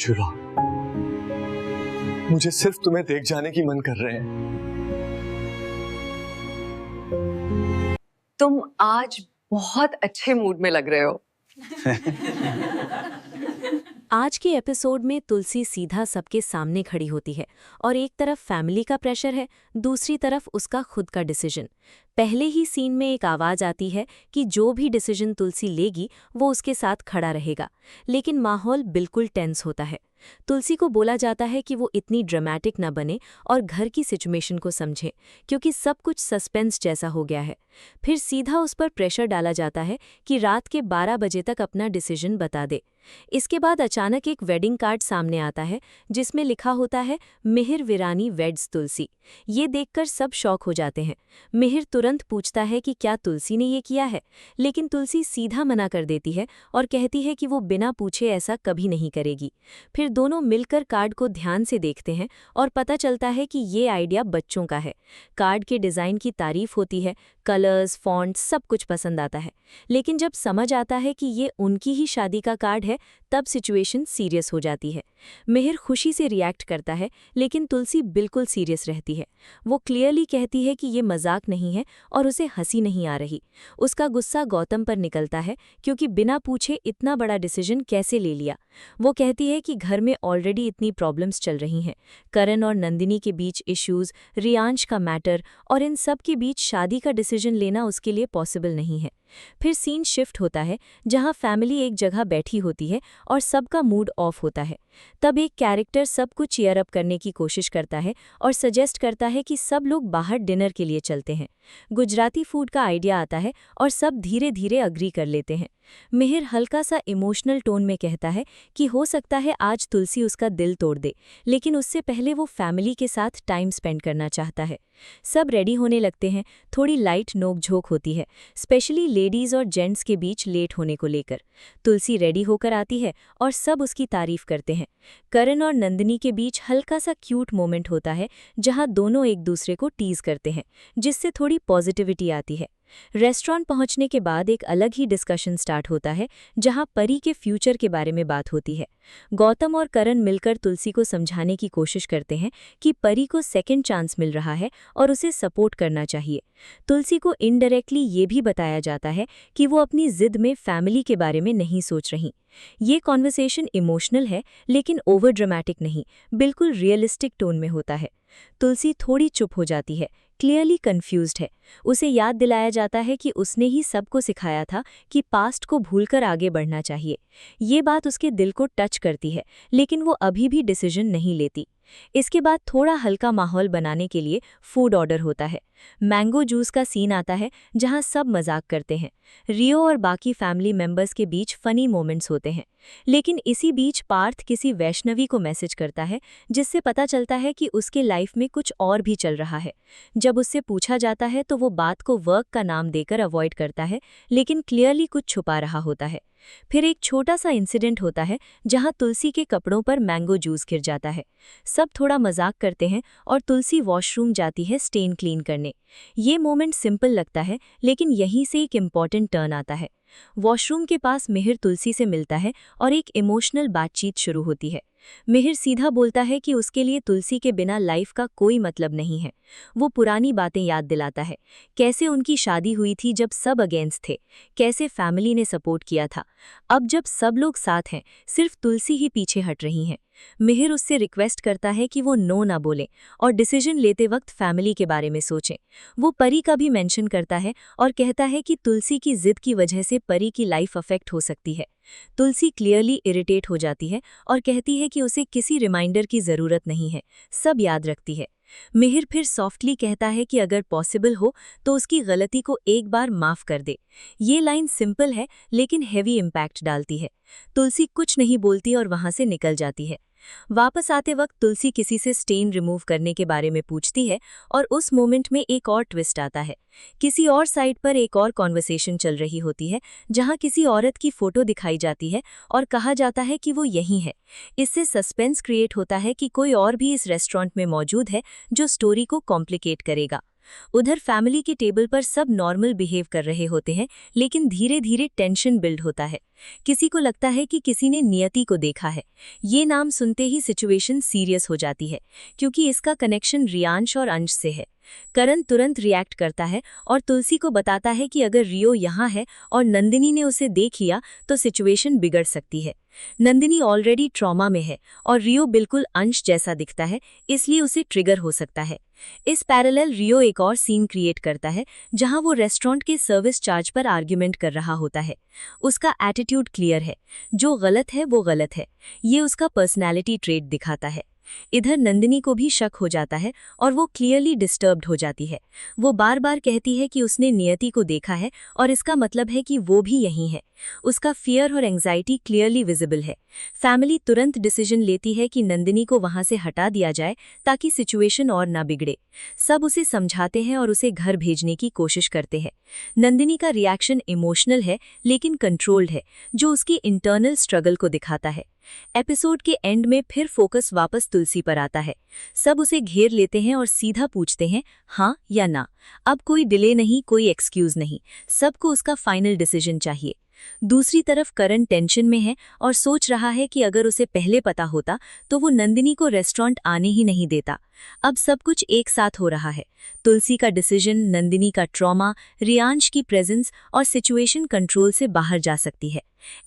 Want you long. मुझे सिर्फ तुम्हें देख जाने की मन कर रहे हैं। तुम आज बहुत अच्छे मूड में लग रहे हो। आज के एपिसोड में तुलसी सीधा सबके सामने खड़ी होती है और एक तरफ फैमिली का प्रेशर है, दूसरी तरफ उसका खुद का डिसीजन। पहले ही सीन में एक आवाज आती है कि जो भी डिसीजन तुलसी लेगी वो उसके साथ खड़ा रहेगा, लेकिन माहौल बिल्कुल टेंस होता है। तुलसी को बोला जाता है कि वो इतनी ड्रामेटिक न बने और घर की सिचुएशन को समझे, क्योंकि सब कुछ सस्पेंस जैसा हो गया है। फिर सीधा उस पर प्रेशर डाला जाता है कि रात के 12 बजे तक अपना डिसीजन बता दे। इसके बाद अचानक एक वेडिंग कार्ड सामने आता है जिसमें लिखा होता है मिहिर विरानी वेड्स तुलसी। ये देखकर सब शॉक हो जाते हैं। मिहिर तुरंत पूछता है कि क्या तुलसी ने ये किया है, लेकिन तुलसी सीधा मना कर देती है और कहती है कि वो बिना पूछे ऐसा कभी नहीं करेगी। फिर दोनों मिलकर कार्ड को ध्यान से देखते हैं और पता चलता है कि ये आइडिया बच्चों का है। कार्ड के डिज़ाइन की तारीफ होती है, कलर्स, फॉन्ट सब कुछ पसंद आता है, लेकिन जब समझ आता है कि ये उनकी ही शादी का कार्ड है तब सिचुएशन सीरियस हो जाती है। मिहिर खुशी से रिएक्ट करता है, लेकिन तुलसी बिल्कुल सीरियस रहती है। वो क्लियरली कहती है कि ये मजाक नहीं है और उसे हंसी नहीं आ रही। उसका गुस्सा गौतम पर निकलता है, क्योंकि बिना पूछे इतना बड़ा डिसीजन कैसे ले लिया। वो कहती है कि घर में ऑलरेडी इतनी प्रॉब्लम्स चल रही हैं, करण और नंदिनी के बीच इश्यूज, रियांश का मैटर, और इन सब के बीच शादी का डिसीजन लेना उसके लिए पॉसिबल नहीं है। फिर सीन शिफ्ट होता है जहां फैमिली एक जगह बैठी होती है और सबका मूड ऑफ होता है। तब एक कैरेक्टर सबको चीयर अप करने की कोशिश करता है और सजेस्ट करता है कि सब लोग बाहर डिनर के लिए चलते हैं। गुजराती फूड का आइडिया आता है और सब धीरे धीरे अग्री कर लेते हैं। मिहिर हल्का सा इमोशनल टोन में कहता है कि हो सकता है आज तुलसी उसका दिल तोड़ दे, लेकिन उससे पहले वो फैमिली के साथ टाइम स्पेंड करना चाहता है। सब रेडी होने लगते हैं। थोड़ी लाइट नोक-झोंक होती है, स्पेशली लेडीज और जेंट्स के बीच लेट होने को लेकर। तुलसी रेडी होकर आती है और सब उसकी तारीफ करते हैं। करण और नंदिनी के बीच हल्का सा क्यूट मोमेंट होता है जहां दोनों एक दूसरे को टीज करते हैं, जिससे थोड़ी पॉजिटिविटी आती है। रेस्टोरेंट पहुंचने के बाद एक अलग ही डिस्कशन स्टार्ट होता है जहां परी के फ्यूचर के बारे में बात होती है। गौतम और करण मिलकर तुलसी को समझाने की कोशिश करते हैं कि परी को सेकंड चांस मिल रहा है और उसे सपोर्ट करना चाहिए। तुलसी को इनडायरेक्टली ये भी बताया जाता है कि वो अपनी जिद में फैमिली के बारे में नहीं सोच रही। ये कॉन्वर्सेशन इमोशनल है, लेकिन ओवर ड्रामेटिक नहीं, बिल्कुल रियलिस्टिक टोन में होता है। तुलसी थोड़ी चुप हो जाती है, क्लियरली कंफ्यूज्ड है। उसे याद दिलाया जाता है कि उसने ही सबको सिखाया था कि पास्ट को भूलकर आगे बढ़ना चाहिए। ये बात उसके दिल को टच करती है, लेकिन वो अभी भी डिसीजन नहीं लेती। इसके बाद थोड़ा हल्का माहौल बनाने के लिए फूड ऑर्डर होता है। मैंगो जूस का सीन आता है जहां सब मजाक करते हैं। रियो और बाकी फैमिली मेंबर्स के बीच फनी मोमेंट्स होते हैं, लेकिन इसी बीच पार्थ किसी वैष्णवी को मैसेज करता है जिससे पता चलता है कि उसके लाइफ में कुछ और भी चल रहा है। जब उससे पूछा जाता है तो वो बात को वर्क का नाम देकर अवॉइड करता है, लेकिन क्लियरली कुछ छुपा रहा होता है। फिर एक छोटा सा इंसिडेंट होता है जहां तुलसी के कपड़ों पर मैंगो जूस गिर जाता है। सब थोड़ा मजाक करते हैं और तुलसी वॉशरूम जाती है स्टेन क्लीन करने। ये मोमेंट सिंपल लगता है, लेकिन यहीं से एक इम्पॉर्टेंट टर्न आता है। वॉशरूम के पास मिहिर तुलसी से मिलता है और एक इमोशनल बातचीत शुरू होती है। मिहिर सीधा बोलता है कि उसके लिए तुलसी के बिना लाइफ का कोई मतलब नहीं है। वो पुरानी बातें याद दिलाता है, कैसे उनकी शादी हुई थी जब सब अगेंस्ट थे, कैसे फैमिली ने सपोर्ट किया था। अब जब सब लोग साथ हैं, सिर्फ तुलसी ही पीछे हट रही हैं। मिहिर उससे रिक्वेस्ट करता है कि वो नो ना बोले और डिसीजन लेते वक्त फैमिली के बारे में सोचें। वो परी का भी मेंशन करता है और कहता है कि तुलसी की जिद की वजह से परी की लाइफ अफेक्ट हो सकती है। तुलसी क्लियरली इरिटेट हो जाती है और कहती है कि उसे किसी रिमाइंडर की ज़रूरत नहीं है, सब याद रखती है। मिहिर फिर सॉफ्टली कहता है कि अगर पॉसिबल हो तो उसकी गलती को एक बार माफ कर दे। ये लाइन सिंपल है, लेकिन हेवी इम्पैक्ट डालती है। तुलसी कुछ नहीं बोलती और वहां से निकल जाती है। वापस आते वक्त तुलसी किसी से स्टेन रिमूव करने के बारे में पूछती है और उस मोमेंट में एक और ट्विस्ट आता है। किसी और साइड पर एक और कॉन्वर्सेशन चल रही होती है जहां किसी औरत की फोटो दिखाई जाती है और कहा जाता है कि वो यही है। इससे सस्पेंस क्रिएट होता है कि कोई और भी इस रेस्टोरेंट में मौजूद है जो स्टोरी को कॉम्प्लिकेट करेगा। उधर फैमिली के टेबल पर सब नॉर्मल बिहेव कर रहे होते हैं, लेकिन धीरे धीरे टेंशन बिल्ड होता है। किसी को लगता है कि किसी ने नियति को देखा है। ये नाम सुनते ही सिचुएशन सीरियस हो जाती है, क्योंकि इसका कनेक्शन रियांश और अंश से है। करण तुरंत रिएक्ट करता है और तुलसी को बताता है कि अगर रियो यहाँ है और नंदिनी ने उसे देख लिया तो सिचुएशन बिगड़ सकती है। नंदिनी ऑलरेडी ट्रॉमा में है और रियो बिल्कुल अंश जैसा दिखता है, इसलिए उसे ट्रिगर हो सकता है। इस पैरेलल रियो एक और सीन क्रिएट करता है जहां वो रेस्टोरेंट के सर्विस चार्ज पर आर्ग्यूमेंट कर रहा होता है। उसका एटीट्यूड क्लियर है, जो गलत है वो गलत है। ये उसका पर्सनैलिटी ट्रेट दिखाता है। इधर नंदिनी को भी शक हो जाता है और वो क्लियरली डिस्टर्ब्ड हो जाती है। वो बार बार कहती है कि उसने नियति को देखा है और इसका मतलब है कि वो भी यहीं है। उसका फियर और एंजाइटी क्लियरली विजिबल है। फैमिली तुरंत डिसीजन लेती है कि नंदिनी को वहां से हटा दिया जाए ताकि सिचुएशन और ना बिगड़े। सब उसे समझाते हैं और उसे घर भेजने की कोशिश करते हैं। नंदिनी का रिएक्शन इमोशनल है लेकिन कंट्रोल्ड है, जो उसकी इंटरनल स्ट्रगल को दिखाता है। एपिसोड के एंड में फिर फोकस वापस तुलसी पर आता है। सब उसे घेर लेते हैं और सीधा पूछते हैं हाँ या ना। अब कोई डिले नहीं, कोई एक्सक्यूज नहीं, सबको उसका फाइनल डिसीजन चाहिए। दूसरी तरफ करण टेंशन में है और सोच रहा है कि अगर उसे पहले पता होता तो वो नंदिनी को रेस्टोरेंट आने ही नहीं देता। अब सब कुछ एक साथ हो रहा है। तुलसी का डिसीजन, नंदिनी का ट्रॉमा, रियांश की प्रेजेंस और सिचुएशन कंट्रोल से बाहर जा सकती है।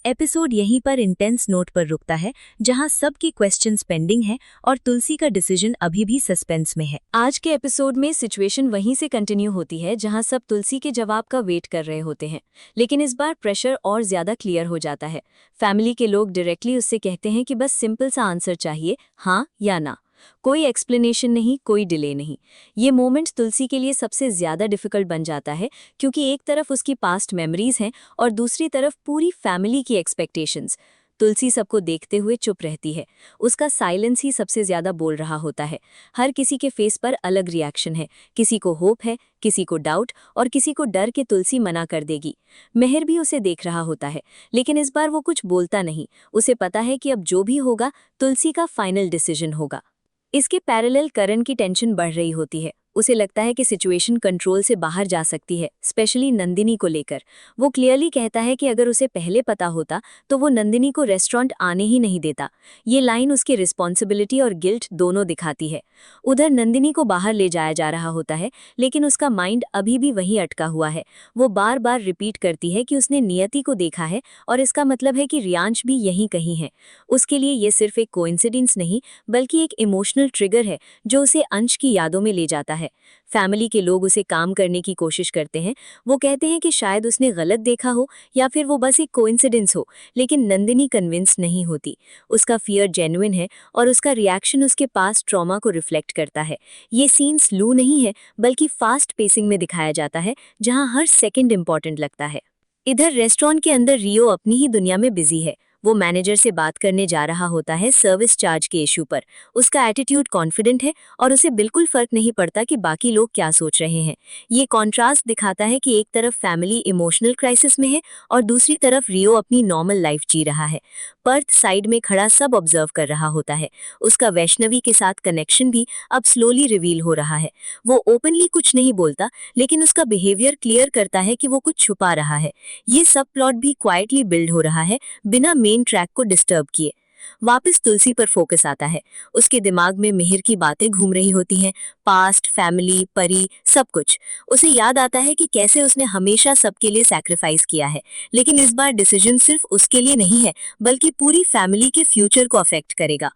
एपिसोड यहीं पर इंटेंस नोट पर रुकता है, जहां सबकी क्वेश्चंस पेंडिंग है और तुलसी का डिसीजन अभी भी सस्पेंस में है। आज के एपिसोड में सिचुएशन वहीं से कंटिन्यू होती है जहां सब तुलसी के जवाब का वेट कर रहे होते हैं, लेकिन इस बार प्रेशर और ज्यादा क्लियर हो जाता है। फैमिली के लोग डायरेक्टली उससे कहते हैं कि बस सिंपल सा आंसर चाहिए, हाँ या ना। कोई एक्सप्लेनेशन नहीं, कोई डिले नहीं। ये मोमेंट तुलसी के लिए सबसे ज्यादा डिफिकल्ट बन जाता है, क्योंकि एक तरफ उसकी पास्ट मेमोरीज हैं और दूसरी तरफ पूरी फैमिली की एक्सपेक्टेशंस। तुलसी सबको देखते हुए चुप रहती है। उसका साइलेंस ही सबसे ज्यादा बोल रहा होता है। हर किसी के फेस पर अलग रिएक्शन है। किसी को होप है, किसी को डाउट और किसी को डर के तुलसी मना कर देगी। मेहर भी उसे देख रहा होता है, लेकिन इस बार वो कुछ बोलता नहीं। उसे पता है कि अब जो भी होगा तुलसी का फाइनल डिसीजन होगा। इसके पैरेलल करण की टेंशन बढ़ रही होती है। उसे लगता है कि सिचुएशन कंट्रोल से बाहर जा सकती है, स्पेशली नंदिनी को लेकर। वो क्लियरली कहता है कि अगर उसे पहले पता होता तो वो नंदिनी को रेस्टोरेंट आने ही नहीं देता। ये लाइन उसकी रिस्पॉन्सिबिलिटी और गिल्ट दोनों दिखाती है। उधर नंदिनी को बाहर ले जाया जा रहा होता है, लेकिन उसका माइंड अभी भी वहीं अटका हुआ है। वो बार बार रिपीट करती है कि उसने नियति को देखा है और इसका मतलब है कि रियांश भी यहीं कहीं है। उसके लिए ये सिर्फ एक कोइंसिडेंस नहीं, बल्कि एक इमोशनल ट्रिगर है जो उसे अंश की यादों में ले जाता है। फैमिली के लोग उसे काम करने की कोशिश करते हैं। वो कहते हैं कि शायद उसने गलत देखा हो या फिर वो बस एक कोइंसिडेंस हो, लेकिन नंदिनी कन्विंस नहीं होती। उसका फियर जेन्युइन है और उसका रिएक्शन उसके पास ट्रॉमा को रिफ्लेक्ट करता है। ये सीन स्लो नहीं है, बल्कि फास्ट पेसिंग में दिखाया जाता है, जहां हर सेकंड इंपॉर्टेंट लगता है। इधर रेस्टोरेंट के अंदर रियो अपनी ही दुनिया में बिजी है। वो मैनेजर से बात करने जा रहा होता है सर्विस चार्ज के इशू पर। उसका एटीट्यूड कॉन्फिडेंट है और उसे बिल्कुल फर्क नहीं पड़ता कि बाकी लोग क्या सोच रहे हैं। ये कॉन्ट्रास्ट दिखाता है कि एक तरफ फैमिली इमोशनल क्राइसिस में है और दूसरी तरफ रियो अपनी नॉर्मल लाइफ जी रहा है। पर्थ साइड में खड़ा सब ऑब्जर्व कर रहा होता है। उसका वैष्णवी के साथ कनेक्शन भी अब स्लोली रिवील हो रहा है। वो ओपनली कुछ नहीं बोलता, लेकिन उसका बिहेवियर क्लियर करता है कि वो कुछ छुपा रहा है। ये सब प्लॉट भी क्वाइटली बिल्ड हो रहा है, बिना मेन ट्रैक को डिस्टर्ब किए। वापस तुलसी पर फोकस आता है। उसके दिमाग में मिहिर की बातें घूम रही होती हैं, पास्ट, फैमिली, परी, सब कुछ। उसे याद आता है कि कैसे उसने हमेशा सबके लिए सैक्रिफाइस किया है, लेकिन इस बार डिसीजन सिर्फ उसके लिए नहीं है, बल्कि पूरी फैमिली के फ्यूचर को अफेक्ट करेगा।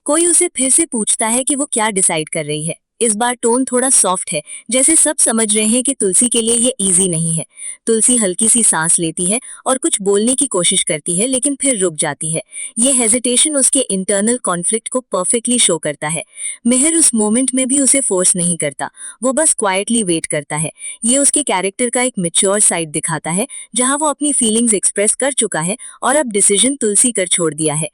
कोई उसे फिर से पूछता है कि वो क्या डिसाइड कर रही है। इस बार टोन थोड़ा सॉफ्ट है, जैसे सब समझ रहे हैं कि तुलसी के लिए ये इजी नहीं है। तुलसी हल्की सी सांस लेती है और कुछ बोलने की कोशिश करती है, लेकिन फिर रुक जाती है। ये हेजिटेशन उसके इंटरनल कॉन्फ्लिक्ट को परफेक्टली शो करता है। मेहर उस मोमेंट में भी उसे फोर्स नहीं करता, वो बस क्वाइटली वेट करता है। ये उसके कैरेक्टर का एक मैच्योर साइड दिखाता है, जहां वो अपनी फीलिंग्स एक्सप्रेस कर चुका है और अब डिसीजन तुलसी कर छोड़ दिया है।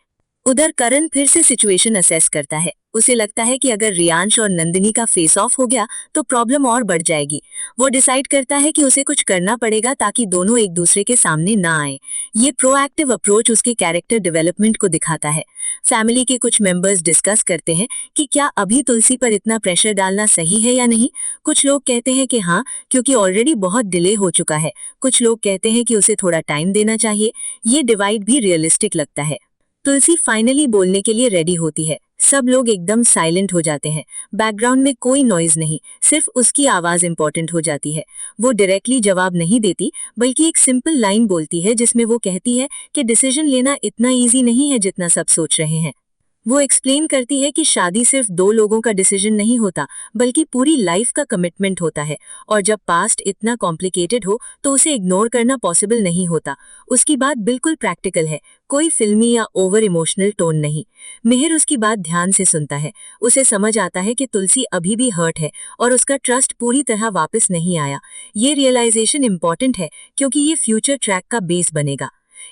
उधर करण फिर से सिचुएशन असेस करता है। उसे लगता है कि अगर रियांश और नंदिनी का फेस ऑफ हो गया तो प्रॉब्लम और बढ़ जाएगी। वो डिसाइड करता है कि उसे कुछ करना पड़ेगा ताकि दोनों एक दूसरे के सामने ना आए। ये प्रोएक्टिव अप्रोच उसके कैरेक्टर डेवलपमेंट को दिखाता है। फैमिली के कुछ मेंबर्स डिस्कस करते हैं कि क्या अभी तुलसी पर इतना प्रेशर डालना सही है या नहीं। कुछ लोग कहते हैं कि हाँ, क्योंकि ऑलरेडी बहुत डिले हो चुका है। कुछ लोग कहते हैं कि उसे थोड़ा टाइम देना चाहिए। ये डिवाइड भी रियलिस्टिक लगता है। तुलसी फाइनली बोलने के लिए रेडी होती है। सब लोग एकदम साइलेंट हो जाते हैं। बैकग्राउंड में कोई नॉइज नहीं, सिर्फ उसकी आवाज इंपॉर्टेंट हो जाती है। वो डायरेक्टली जवाब नहीं देती, बल्कि एक सिंपल लाइन बोलती है जिसमें वो कहती है कि डिसीजन लेना इतना इजी नहीं है जितना सब सोच रहे हैं। वो एक्सप्लेन करती है कि शादी सिर्फ दो लोगों का डिसीजन नहीं होता, बल्कि पूरी लाइफ का कमिटमेंट होता है, और जब पास्ट इतना कॉम्प्लिकेटेड हो तो उसे इग्नोर करना पॉसिबल नहीं होता। उसकी बात बिल्कुल प्रैक्टिकल है, कोई फिल्मी या ओवर इमोशनल टोन नहीं। मिहिर उसकी बात ध्यान से सुनता है। उसे समझ आता है कि तुलसी अभी भी हर्ट है और उसका ट्रस्ट पूरी तरह वापस नहीं आया। ये रियलाइजेशन इंपॉर्टेंट है क्योंकि ये फ्यूचर ट्रैक का बेस बनेगा।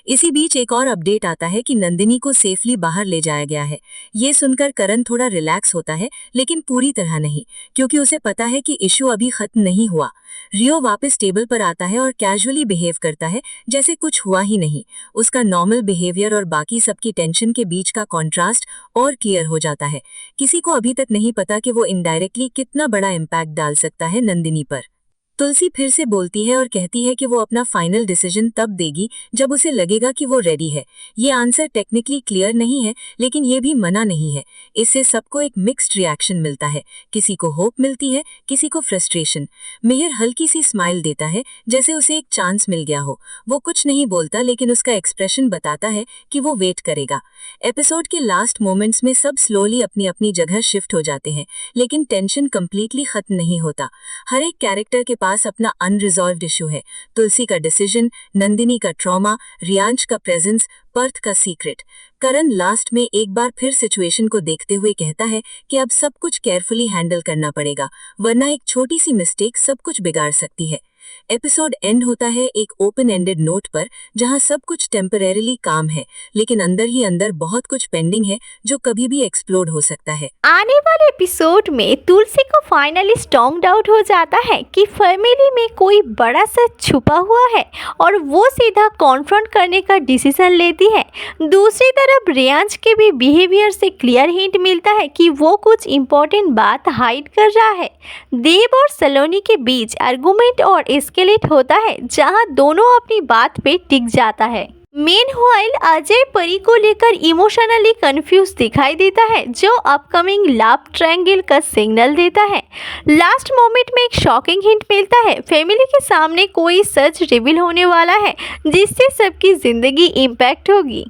इसी बीच एक और अपडेट आता है कि नंदिनी को सेफली बाहर ले जाया गया है। ये सुनकर करण थोड़ा रिलैक्स होता है, लेकिन पूरी तरह नहीं, क्योंकि उसे पता है कि इश्यू अभी खत्म नहीं हुआ। रियो वापस टेबल पर आता है और कैजुअली बिहेव करता है जैसे कुछ हुआ ही नहीं। उसका नॉर्मल बिहेवियर और बाकी सबकी टेंशन के बीच का कॉन्ट्रास्ट और क्लियर हो जाता है। किसी को अभी तक नहीं पता कि वो इनडायरेक्टली कितना बड़ा इम्पैक्ट डाल सकता है नंदिनी पर। तुलसी फिर से बोलती है और कहती है कि वो अपना फाइनल डिसीजन तब देगी जब उसे लगेगा कि वो रेडी है। ये आंसर टेक्निकली क्लियर नहीं है, लेकिन ये भी मना नहीं है। इससे सबको एक मिक्स्ड रिएक्शन मिलता है। किसी को होप मिलती है, किसी को फ्रस्ट्रेशन। मिहिर हल्की सी स्माइल देता है जैसे उसे एक चांस मिल गया हो। वो कुछ नहीं बोलता, लेकिन उसका एक्सप्रेशन बताता है कि वो वेट करेगा। एपिसोड के लास्ट मोमेंट्स में सब स्लोली अपनी अपनी जगह शिफ्ट हो जाते हैं, लेकिन टेंशन कंप्लीटली खत्म नहीं होता। हर एक कैरेक्टर के पास अपना अनरिजॉल्व्ड इशू है। तुलसी का डिसीजन, नंदिनी का ट्रॉमा, रियांश का प्रेजेंस, पर्थ का सीक्रेट। करण लास्ट में एक बार फिर सिचुएशन को देखते हुए कहता है कि अब सब कुछ केयरफुली हैंडल करना पड़ेगा, वरना एक छोटी सी मिस्टेक सब कुछ बिगाड़ सकती है। एपिसोड एंड होता है एक ओपन एंडेड नोट पर, जहां सब कुछ टेम्परेरीली काम है, लेकिन अंदर ही अंदर बहुत कुछ पेंडिंग है जो कभी भी एक्सप्लोड हो सकता है। आने वाले एपिसोड में तुलसी को फाइनली स्ट्रॉन्ग डाउट हो जाता है कि फैमिली में कोई बड़ा सा छुपा हुआ है और वो सीधा कॉन्फ्रंट करने का डिसीजन लेती है। दूसरी तरफ रियांश के भी बिहेवियर से क्लियर हिंट मिलता है कि वो कुछ इम्पोर्टेंट बात हाइड कर रहा है। देव और सलोनी के बीच आर्गुमेंट और एस्केलेट होता है, जहां दोनों अपनी बात पे टिक जाता है। मेनव्हाइल अजय परी को लेकर इमोशनली कंफ्यूज दिखाई देता है, जो अपकमिंग लव ट्रायंगल का सिग्नल देता है। लास्ट मोमेंट में एक शॉकिंग हिंट मिलता है, फैमिली के सामने कोई सच रिवील होने वाला है जिससे सबकी जिंदगी इम्पैक्ट होगी।